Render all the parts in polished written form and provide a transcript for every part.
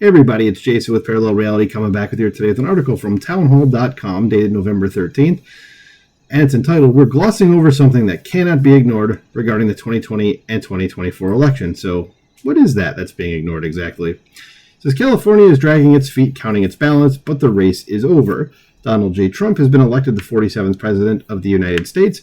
Hey everybody, it's Jason with Parallel Reality coming back with you today with an article from Townhall.com dated November 13th. And it's entitled, We're Glossing Over Something That Cannot Be Ignored Regarding the 2020 and 2024 election. So what is that that's being ignored exactly? It says California is dragging its feet counting its ballots, but the race is over. Donald J. Trump has been elected the 47th president of the United States.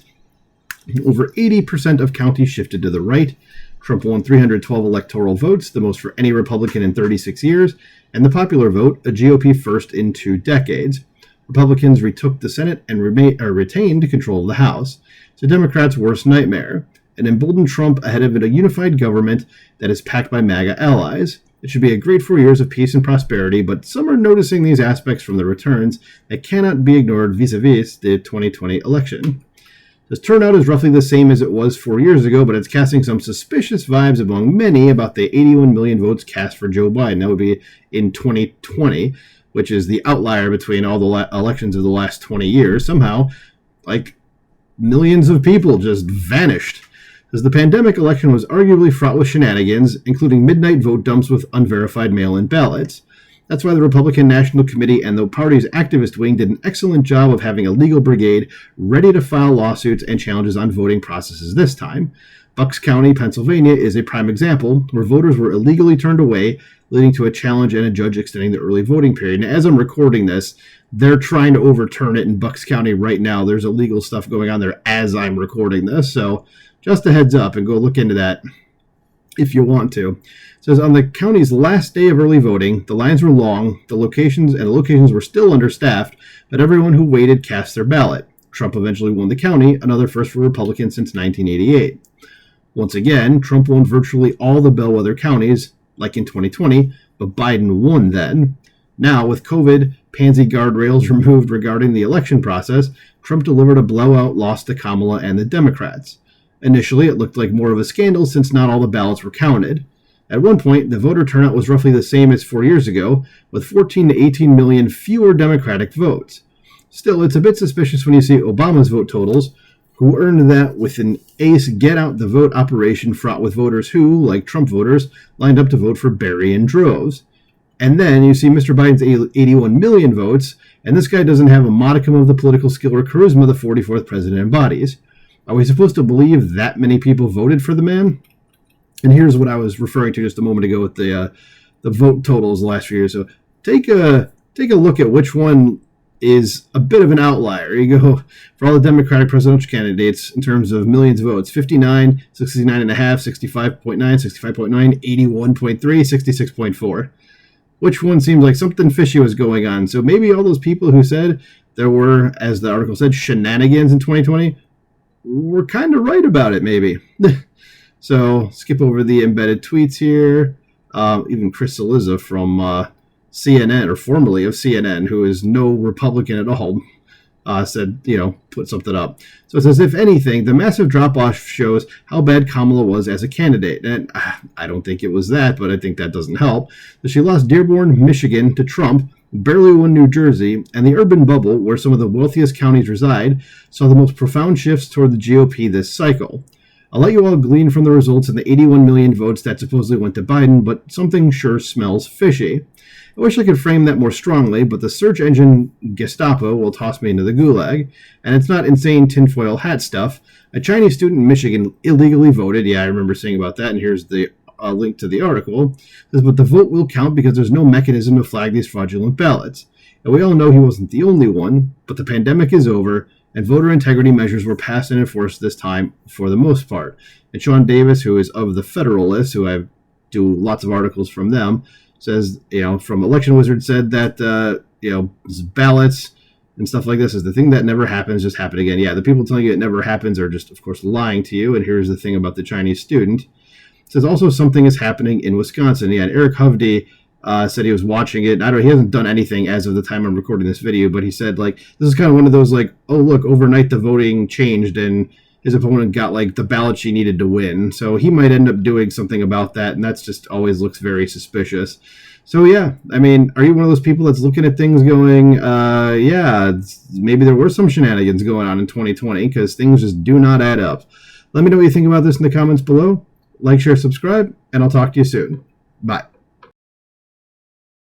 Over 80% of counties shifted to the right. Trump won 312 electoral votes, the most for any Republican in 36 years, and the popular vote, a GOP first in 2 decades. Republicans retook the Senate and retained control of the House. It's a Democrats' worst nightmare. An emboldened Trump ahead of a unified government that is packed by MAGA allies. It should be a great 4 years of peace and prosperity, but some are noticing these aspects from the returns that cannot be ignored vis-a-vis the 2020 election. This turnout is roughly the same as it was 4 years ago, but it's casting some suspicious vibes among many about the 81 million votes cast for Joe Biden. That would be in 2020, which is the outlier between all the elections of the last 20 years. Somehow, millions of people just vanished. As the pandemic election was arguably fraught with shenanigans, including midnight vote dumps with unverified mail-in ballots. That's why the Republican National Committee and the party's activist wing did an excellent job of having a legal brigade ready to file lawsuits and challenges on voting processes this time. Bucks County, Pennsylvania is a prime example where voters were illegally turned away, leading to a challenge and a judge extending the early voting period. And as I'm recording this, they're trying to overturn it in Bucks County right now. There's illegal stuff going on there as I'm recording this. So just a heads up and go look into that if you want to. It says on the county's last day of early voting, the lines were long, the locations were still understaffed, but everyone who waited cast their ballot. Trump eventually won the county, another first for Republicans since 1988. Once again, Trump won virtually all the bellwether counties, like in 2020, but Biden won then. Now, with COVID pansy guardrails removed regarding the election process, Trump delivered a blowout loss to Kamala and the Democrats. Initially, it looked like more of a scandal since not all the ballots were counted. At one point, the voter turnout was roughly the same as 4 years ago, with 14 to 18 million fewer Democratic votes. Still, it's a bit suspicious when you see Obama's vote totals, who earned that with an ace get-out-the-vote operation fraught with voters who, like Trump voters, lined up to vote for Barry in droves. And then you see Mr. Biden's 81 million votes, and this guy doesn't have a modicum of the political skill or charisma the 44th president embodies. Are we supposed to believe that many people voted for the man? And here's what I was referring to just a moment ago with the vote totals the last few years. So take a look at which one is a bit of an outlier. You go for all the Democratic presidential candidates in terms of millions of votes: 59, 69.5, 65.9, 65.9, 81.3, 66.4. Which one seems like something fishy was going on? So maybe all those people who said there were, as the article said, shenanigans in 2020 were kind of right about it, maybe. So skip over the embedded tweets here. Even Chris Cillizza from CNN, or formerly of CNN, who is no Republican at all, said, put something up. So it says, if anything, the massive drop-off shows how bad Kamala was as a candidate. And I don't think it was that, but I think that doesn't help. So she lost Dearborn, Michigan to Trump, barely won New Jersey, and the urban bubble, where some of the wealthiest counties reside, saw the most profound shifts toward the GOP this cycle. I'll let you all glean from the results and the 81 million votes that supposedly went to Biden, but something sure smells fishy. I wish I could frame that more strongly, but the search engine Gestapo will toss me into the gulag, and it's not insane tinfoil hat stuff. A Chinese student in Michigan illegally voted. Yeah, I remember saying about that, and here's the link to the article. It says, but the vote will count because there's no mechanism to flag these fraudulent ballots. And we all know he wasn't the only one, but the pandemic is over, and voter integrity measures were passed and enforced this time for the most part. And Sean Davis, who is of the Federalist, who I do lots of articles from them, says, from Election Wizard, said that, ballots and stuff like this is the thing that never happens, just happen again. Yeah, the people telling you it never happens are just, of course, lying to you. And here's the thing about the Chinese student. It says also something is happening in Wisconsin. Yeah, and Eric Hovde said he was watching it. He hasn't done anything as of the time I'm recording this video, but he said, this is kind of one of those, oh, look, overnight the voting changed and his opponent got, the ballot she needed to win. So he might end up doing something about that, and that's just always looks very suspicious. So, yeah, are you one of those people that's looking at things going, maybe there were some shenanigans going on in 2020 because things just do not add up. Let me know what you think about this in the comments below. Like, share, subscribe, and I'll talk to you soon. Bye.